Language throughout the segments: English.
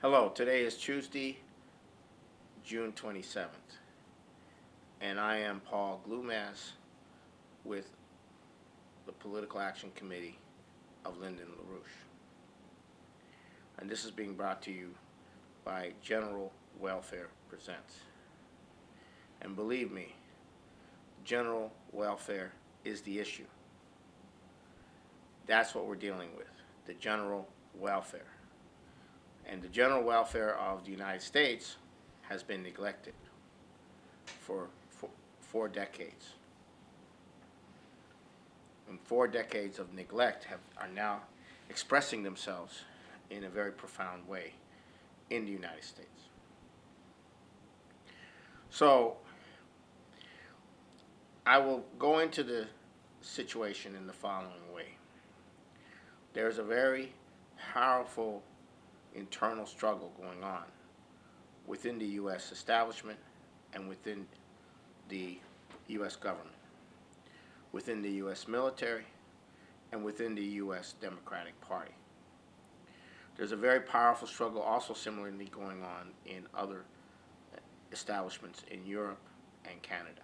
Hello, today is Tuesday, June 27th, and I am Paul Glumaz with the Political Action Committee of Lyndon LaRouche. And this is being brought to you by General Welfare Presents. And believe me, general welfare is the issue. That's what we're dealing with, the general welfare. And the general welfare of the United States has been neglected for 4 decades. And 4 decades of neglect are now expressing themselves in a very profound way in the United States. So I will go into the situation in the following way. There's a very powerful internal struggle going on within the U.S. establishment and within the U.S. government, within the U.S. military, and within the U.S. Democratic Party. There's a very powerful struggle also similarly going on in other establishments in Europe and Canada.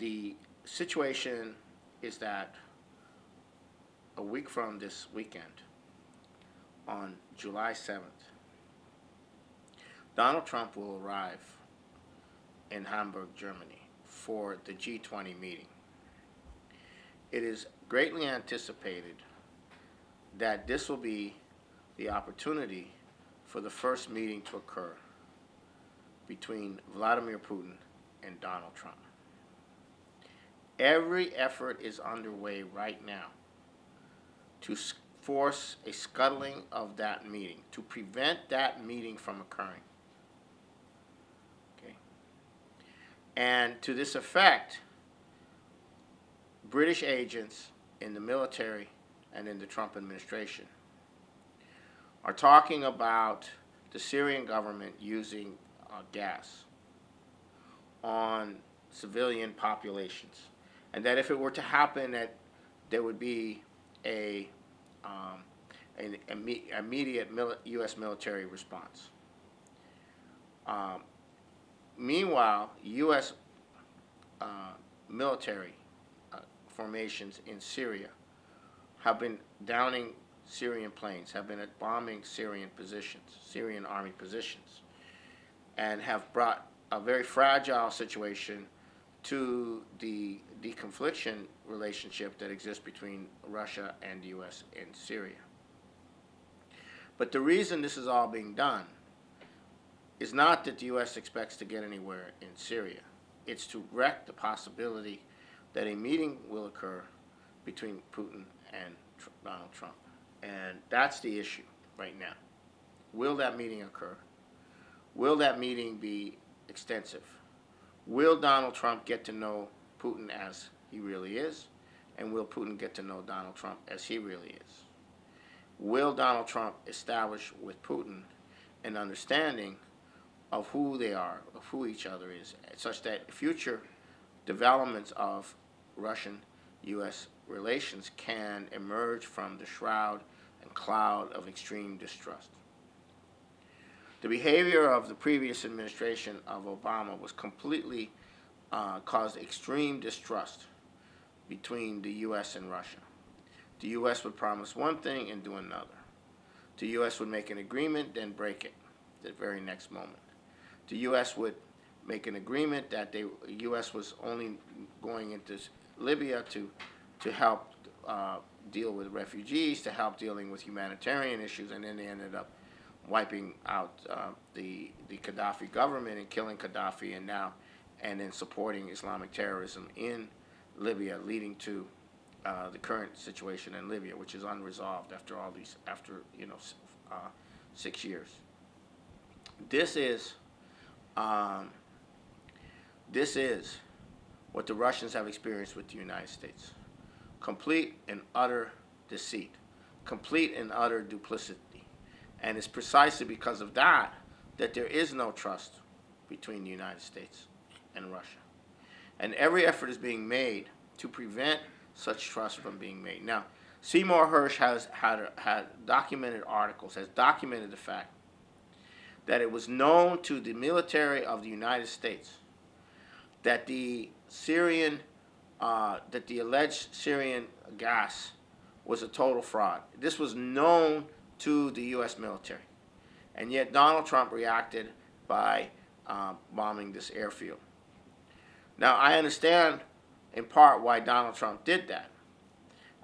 The situation is that a week from this weekend, on July 7th, Donald Trump will arrive in Hamburg, Germany for the G20 meeting. It is greatly anticipated that this will be the opportunity for the first meeting to occur between Vladimir Putin and Donald Trump. Every effort is underway right now to force a scuttling of that meeting, to prevent that meeting from occurring. Okay. And to this effect, British agents in the military and in the Trump administration are talking about the Syrian government using gas on civilian populations, and that if it were to happen, that there would be an immediate U.S. military response. Meanwhile, U.S. Military formations in Syria have been downing Syrian planes, have been bombing Syrian positions, Syrian army positions, and have brought a very fragile situation to the deconfliction relationship that exists between Russia and the U.S. in Syria. But the reason this is all being done is not that the U.S. expects to get anywhere in Syria. It's to wreck the possibility that a meeting will occur between Putin and Donald Trump. And that's the issue right now. Will that meeting occur? Will that meeting be extensive? Will Donald Trump get to know Putin as he really is? And will Putin get to know Donald Trump as he really is? Will Donald Trump establish with Putin an understanding of who they are, of who each other is, such that future developments of Russian-U.S. relations can emerge from the shroud and cloud of extreme distrust? The behavior of the previous administration of Obama was completely caused extreme distrust between the U.S. and Russia. The U.S. would promise one thing and do another. The U.S. would make an agreement, then break it the very next moment. The U.S. would make an agreement that the U.S. was only going into Libya to help deal with refugees, to help dealing with humanitarian issues, and then they ended up wiping out the Gaddafi government and killing Gaddafi, and then supporting Islamic terrorism in Libya, leading to the current situation in Libya, which is unresolved after 6 years. This is what the Russians have experienced with the United States: complete and utter deceit, complete and utter duplicity. And it's precisely because of that there is no trust between the United States and Russia. And every effort is being made to prevent such trust from being made. Now, Seymour Hersh had documented articles, has documented the fact that it was known to the military of the United States that the alleged Syrian gas was a total fraud. This was known to the U.S. military, and yet Donald Trump reacted by bombing this airfield. Now, I understand in part why Donald Trump did that.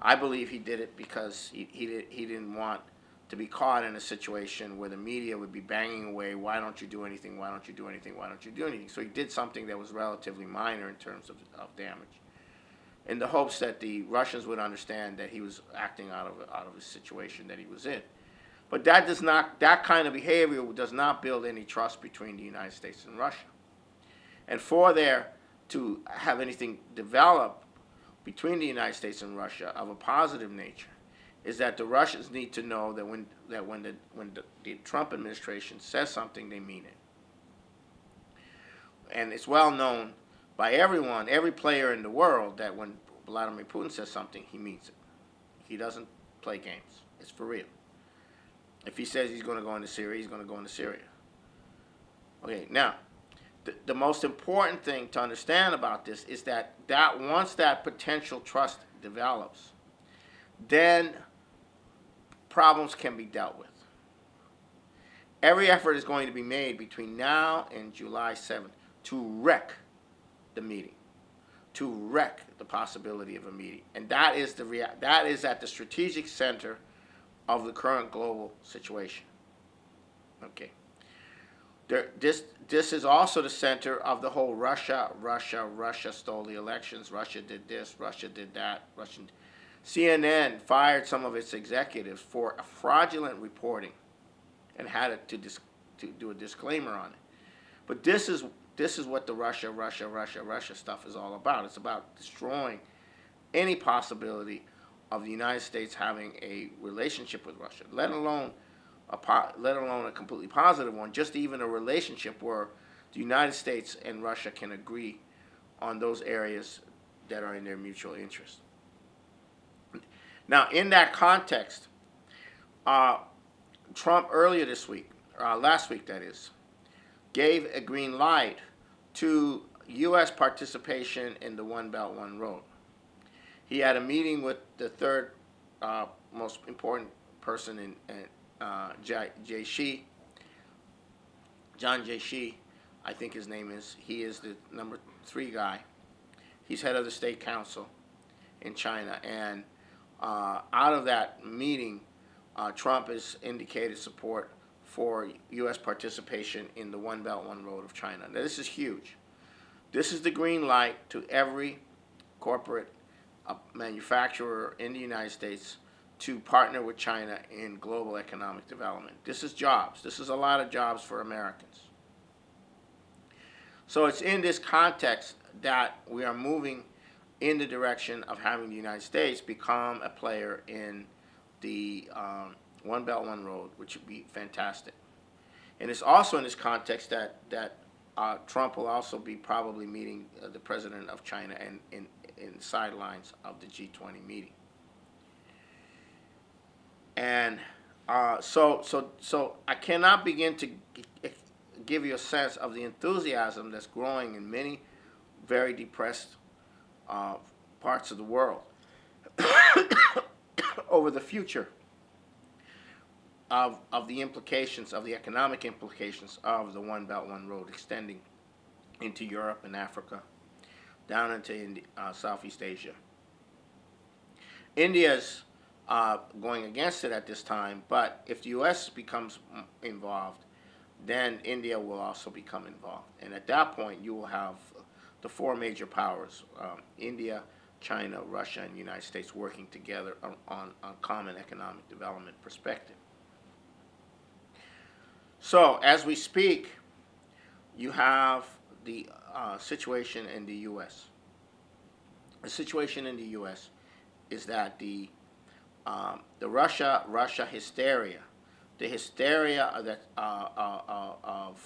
I believe he did it because he didn't want to be caught in a situation where the media would be banging away, why don't you do anything, why don't you do anything, why don't you do anything? So he did something that was relatively minor in terms of damage, in the hopes that the Russians would understand that he was acting out of a situation that he was in. But that kind of behavior does not build any trust between the United States and Russia. And for there to have anything develop between the United States and Russia of a positive nature, is that the Russians need to know that when the Trump administration says something, they mean it. And it's well known by everyone, every player in the world, that when Vladimir Putin says something, he means it. He doesn't play games. It's for real. If he says he's going to go into Syria, he's going to go into Syria. Okay, now, the most important thing to understand about this is that once that potential trust develops, then problems can be dealt with. Every effort is going to be made between now and July 7th to wreck the meeting, to wreck the possibility of a meeting. And that is at the strategic center of the current global situation. Okay. This is also the center of the whole Russia stole the elections, Russia did this, Russia did that, CNN fired some of its executives for fraudulent reporting and had it to do a disclaimer on it. But this is what the Russia stuff is all about. It's about destroying any possibility of the United States having a relationship with Russia, let alone a completely positive one, just even a relationship where the United States and Russia can agree on those areas that are in their mutual interest. Now, in that context, Trump earlier this week, last week that is, gave a green light to U.S. participation in the One Belt, One Road. He had a meeting with the third most important person in John J. Xi, I think his name is. He is the number 3 guy. He's head of the State Council in China. And out of that meeting, Trump has indicated support for U.S. participation in the One Belt, One Road of China. Now, this is huge. This is the green light to every corporate manufacturer in the United States to partner with China in global economic development. This is jobs. This is a lot of jobs for Americans. So it's in this context that we are moving in the direction of having the United States become a player in the One Belt, One Road, which would be fantastic. And it's also in this context that Trump will also be probably meeting the president of China and in the sidelines of the G20 meeting. And so I cannot begin to give you a sense of the enthusiasm that's growing in many very depressed parts of the world over the future of the implications, of the economic implications of the One Belt, One Road extending into Europe and Africa, down into Southeast Asia. India's going against it at this time, but if the U.S. becomes involved, then India will also become involved. And at that point, you will have the 4 major powers, India, China, Russia, and the United States working together on common economic development perspective. So, as we speak, you have the situation in the U.S. The situation in the U.S. is that the Russia hysteria, the hysteria of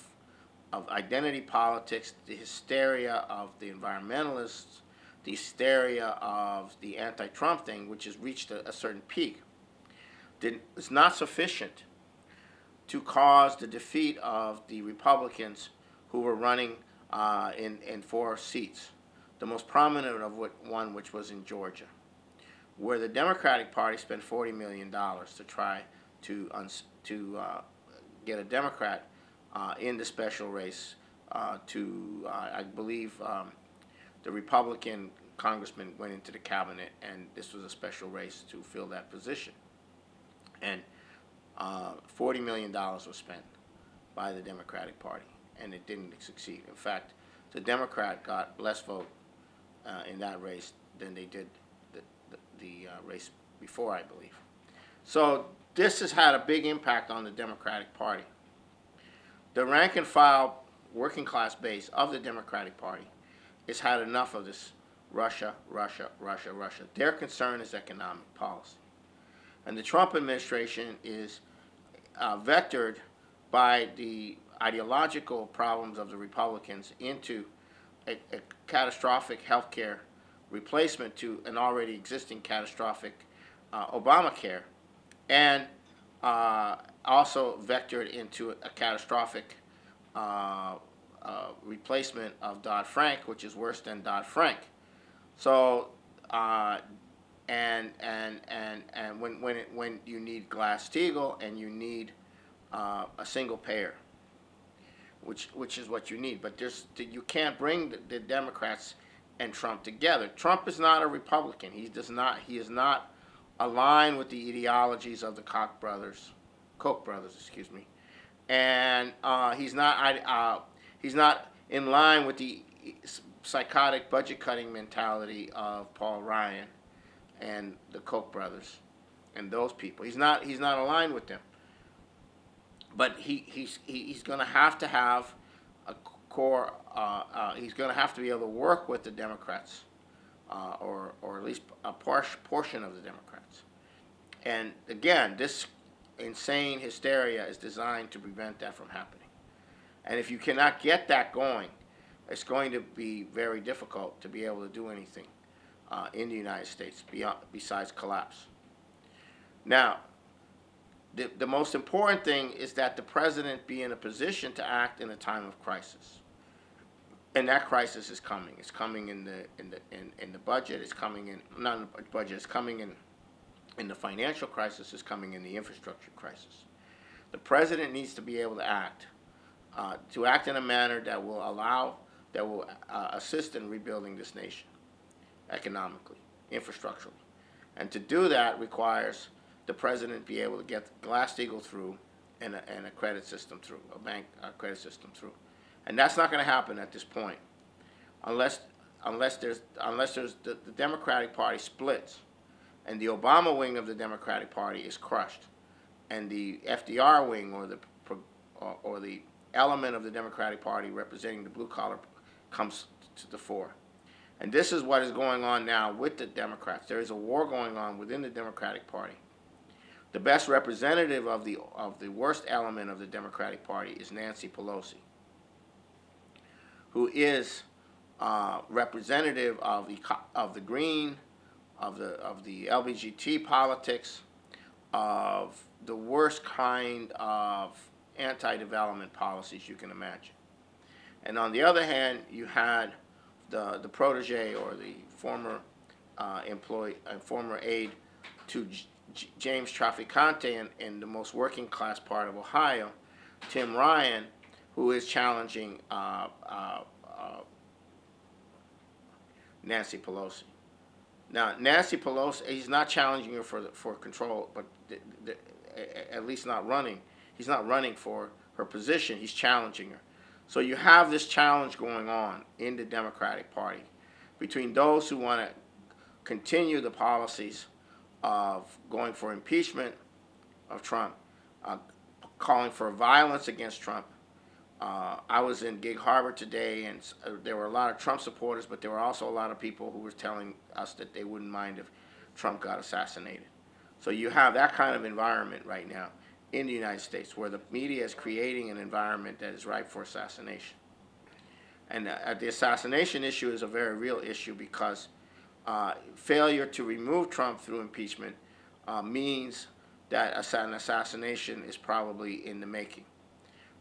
identity politics, the hysteria of the environmentalists, the hysteria of the anti-Trump thing, which has reached a certain peak, is not sufficient to cause the defeat of the Republicans who were running in 4 seats. The most prominent of one, which was in Georgia, where the Democratic Party spent $40 million to try to get a Democrat in the special race I believe the Republican congressman went into the cabinet, and this was a special race to fill that position. And $40 million was spent by the Democratic Party, and it didn't succeed. In fact, the Democrat got less vote in that race than they did the race before, I believe. So this has had a big impact on the Democratic Party. The rank and file working class base of the Democratic Party has had enough of this Russia, Russia, Russia, Russia. Their concern is economic policy. And the Trump administration is vectored by the ideological problems of the Republicans into a catastrophic health care replacement to an already existing catastrophic Obamacare, and also vectored into a catastrophic replacement of Dodd-Frank, which is worse than Dodd-Frank. So, and when you need Glass-Steagall and you need a single payer, which is what you need, but you can't bring the Democrats and Trump together. Trump is not a Republican. He is not aligned with the ideologies of the Koch brothers, and he's not in line with the psychotic budget cutting mentality of Paul Ryan and the Koch brothers and those people. He's not aligned with them. But he's going to have a core. He's going to have to be able to work with the Democrats, or at least a portion of the Democrats. And again, this insane hysteria is designed to prevent that from happening. And if you cannot get that going, it's going to be very difficult to be able to do anything in the United States besides collapse. Now, the most important thing is that the president be in a position to act in a time of crisis, and that crisis is coming. It's coming in the budget. It's coming in not in the budget. It's coming in the financial crisis. It's coming in the infrastructure crisis. The president needs to be able to act in a manner that will assist in rebuilding this nation, economically, infrastructurally, and to do that requires the president be able to get Glass-Steagall through and a credit system through, a bank credit system through. And that's not going to happen at this point unless the Democratic Party splits and the Obama wing of the Democratic Party is crushed and the FDR wing or the element of the Democratic Party representing the blue collar comes to the fore. And this is what is going on now with the Democrats. There is a war going on within the Democratic Party. The best representative of the worst element of the Democratic Party is Nancy Pelosi, who is representative of the green, of the LGBT politics, of the worst kind of anti-development policies you can imagine. And on the other hand, you had the protege or the former employee and former aide to James Traficante in the most working class part of Ohio, Tim Ryan, who is challenging Nancy Pelosi. Now, Nancy Pelosi, he's not challenging her for control, but at least not running. He's not running for her position. He's challenging her. So you have this challenge going on in the Democratic Party between those who want to continue the policies of going for impeachment of Trump, calling for violence against Trump. I was in Gig Harbor today, and there were a lot of Trump supporters, but there were also a lot of people who were telling us that they wouldn't mind if Trump got assassinated. So you have that kind of environment right now in the United States, where the media is creating an environment that is ripe for assassination. And the assassination issue is a very real issue because failure to remove Trump through impeachment means that an assassination is probably in the making.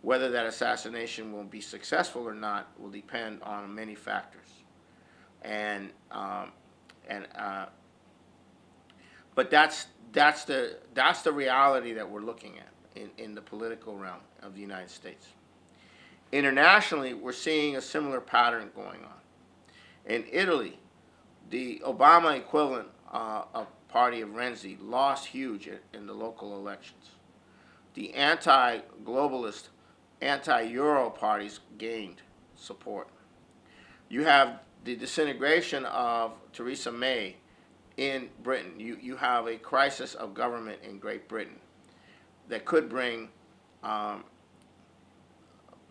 Whether that assassination will be successful or not will depend on many factors. And but that's the reality that we're looking at in the political realm of the United States. Internationally, we're seeing a similar pattern going on. In Italy, the Obama equivalent of party of Renzi lost huge in the local elections. The anti-globalist, anti-Euro parties gained support. You have the disintegration of Theresa May in Britain. You have a crisis of government in Great Britain that could bring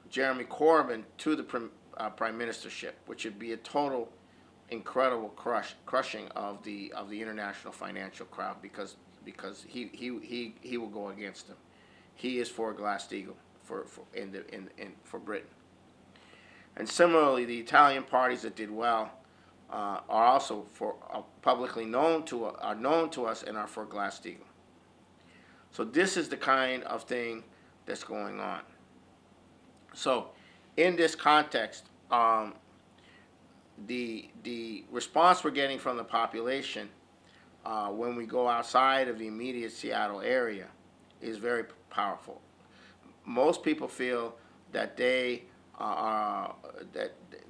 Jeremy Corbyn to the prime ministership, which would be a total incredible crushing of the international financial crowd because he will go against them. He is for Glass-Steagall for Britain. And similarly, the Italian parties that did well are also publicly known to us and are for Glass-Steagall. So this is the kind of thing that's going on. So, in this context, the response we're getting from the population when we go outside of the immediate Seattle area is very powerful. Most people feel that they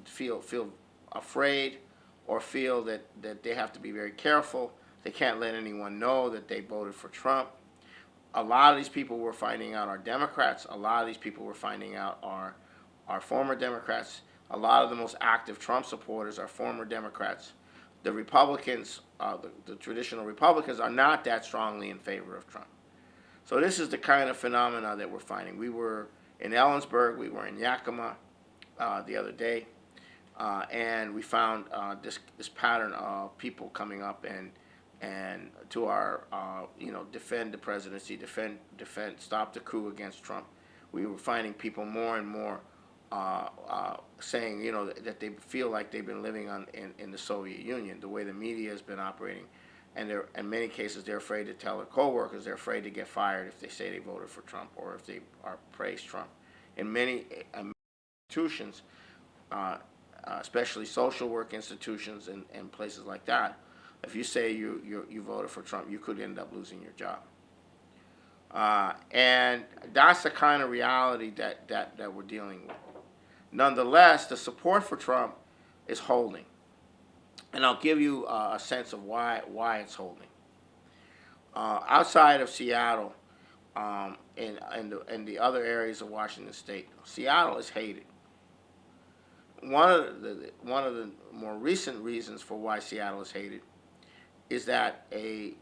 feel afraid or feel that they have to be very careful. They can't let anyone know that they voted for Trump. A lot of these people we're finding out are Democrats. A lot of these people we're finding out are former Democrats. A lot of the most active Trump supporters are former Democrats. The Republicans, the traditional Republicans, are not that strongly in favor of Trump. So this is the kind of phenomena that we're finding. We were in Ellensburg, we were in Yakima the other day, and we found this pattern of people coming up and to our defend the presidency, defend, stop the coup against Trump. We were finding people more and more saying that they feel like they've been living in the Soviet Union, the way the media has been operating, and in many cases they're afraid to tell their coworkers. They're afraid to get fired if they say they voted for Trump or if they praise Trump. In many institutions, especially social work institutions and places like that, if you say you voted for Trump, you could end up losing your job. And that's the kind of reality that we're dealing with. Nonetheless, the support for Trump is holding. And I'll give you a sense of why it's holding. Outside of Seattle and the other areas of Washington State, Seattle is hated. One of the more recent reasons for why Seattle is hated is that an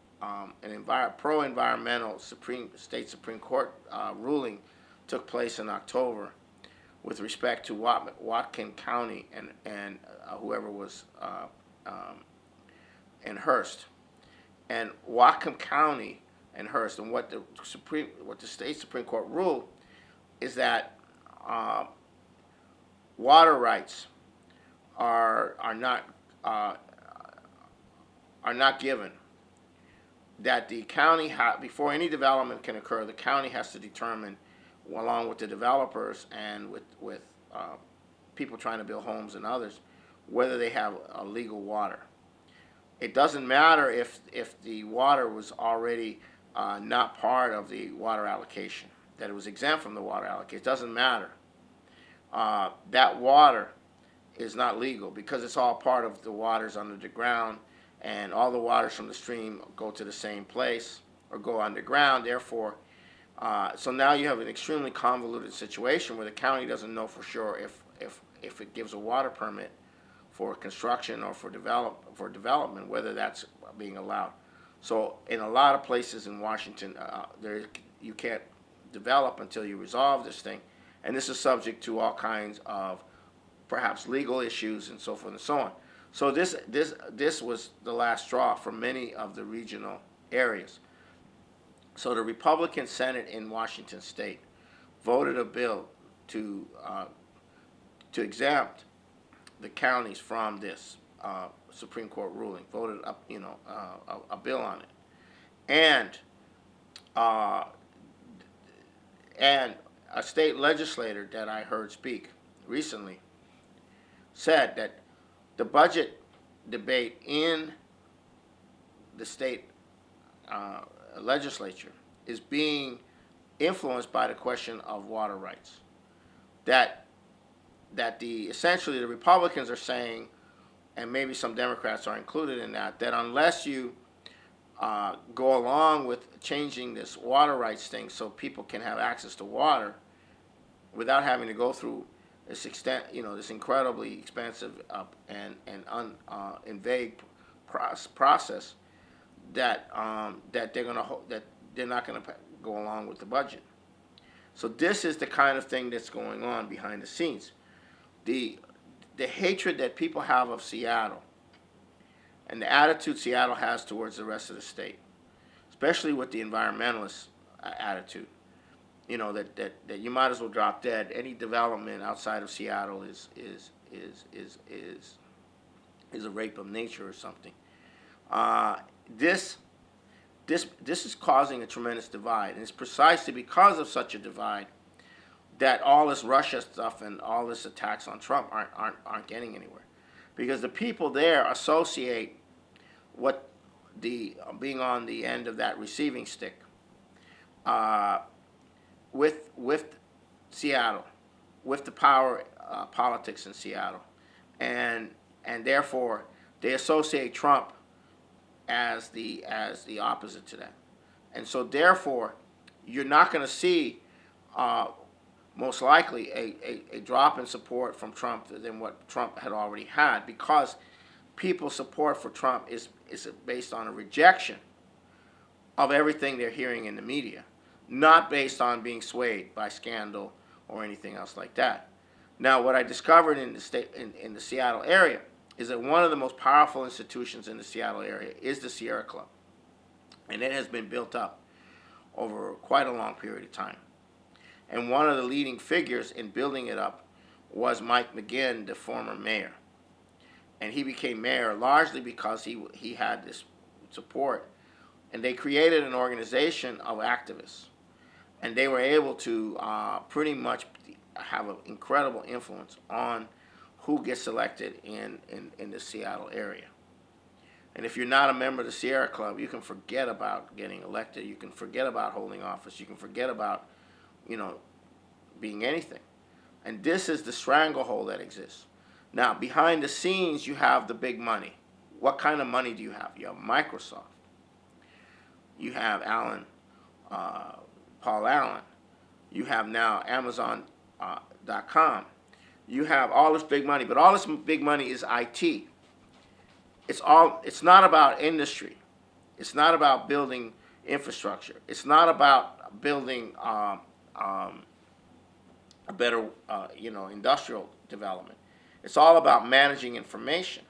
pro-environmental state Supreme Court ruling took place in October with respect to Whatcom County and whoever was in Hearst. And Whatcom County and Hearst, and what the state Supreme Court ruled is that water rights are not given. That the county before any development can occur, the county has to determine, along with the developers and with people trying to build homes and others, whether they have legal water. It doesn't matter if the water was already not part of the water allocation, that it was exempt from the water allocation. It doesn't matter. That water is not legal because it's all part of the waters under the ground, and all the waters from the stream go to the same place or go underground. Therefore, so now you have an extremely convoluted situation where the county doesn't know for sure if it gives a water permit for construction or for development, whether that's being allowed. So in a lot of places in Washington, you can't develop until you resolve this thing, and this is subject to all kinds of perhaps legal issues and so forth and so on. So this was the last straw for many of the regional areas. So the Republican Senate in Washington State voted a bill to exempt the counties from this Supreme Court ruling, voted up, a bill on it, and uh, and a state legislator that I heard speak recently said that the budget debate in the state legislature is being influenced by the question of water rights. That essentially the Republicans are saying, and maybe some Democrats are included in that, that unless you go along with changing this water rights thing so people can have access to water without having to go through this this incredibly expensive and vague process, that they're not going to go along with the budget. So this is the kind of thing that's going on behind the scenes. The hatred that people have of Seattle and the attitude Seattle has towards the rest of the state, especially with the environmentalist attitude, that you might as well drop dead. Any development outside of Seattle is a rape of nature or something. This is causing a tremendous divide, and it's precisely because of such a divide that all this Russia stuff and all this attacks on Trump aren't getting anywhere, because the people there associate what the being on the end of that receiving stick with Seattle, with the power politics in Seattle, and therefore they associate Trump as the opposite to that, and so therefore you're not going to see most likely a drop in support from Trump than what Trump had already had, because people's support for Trump is based on a rejection of everything they're hearing in the media, not based on being swayed by scandal or anything else like that. Now, what I discovered in the Seattle area is that one of the most powerful institutions in the Seattle area is the Sierra Club, and it has been built up over quite a long period of time. And one of the leading figures in building it up was Mike McGinn, the former mayor. And he became mayor largely because he had this support. And they created an organization of activists. And they were able to pretty much have an incredible influence on who gets elected in the Seattle area. And if you're not a member of the Sierra Club, you can forget about getting elected. You can forget about holding office. You can forget about being anything. And this is the stranglehold that exists. Now, behind the scenes, you have the big money. What kind of money do you have? You have Microsoft. You have Paul Allen. You have now Amazon.com. You have all this big money, but all this big money is IT. It's not about industry. It's not about building infrastructure. It's not about building a better, industrial development. It's all about managing information.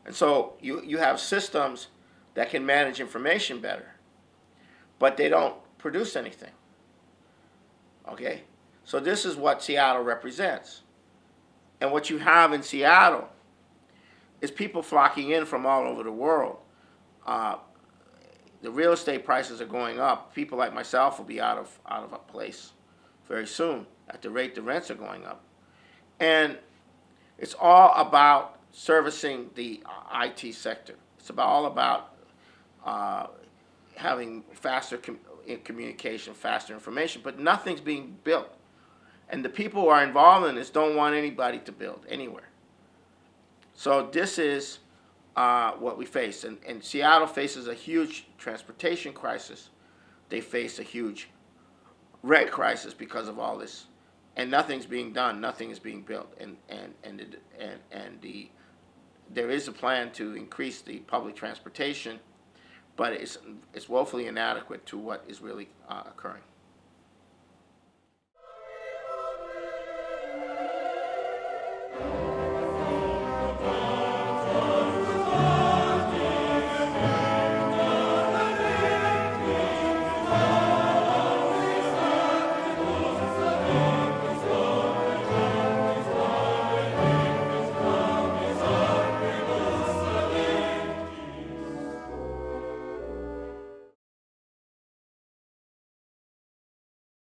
And so you have systems that can manage information better, but they don't produce anything. Okay? So this is what Seattle represents. And what you have in Seattle is people flocking in from all over the world. The real estate prices are going up. People like myself will be out of a place very soon at the rate the rents are going up. And it's all about servicing the IT sector. It's all about having faster communication, faster information, but nothing's being built. And the people who are involved in this don't want anybody to build anywhere. So this is what we face. And Seattle faces a huge transportation crisis. They face a huge rent crisis because of all this. And nothing's being done. Nothing is being built. There is a plan to increase the public transportation, but it's woefully inadequate to what is really occurring.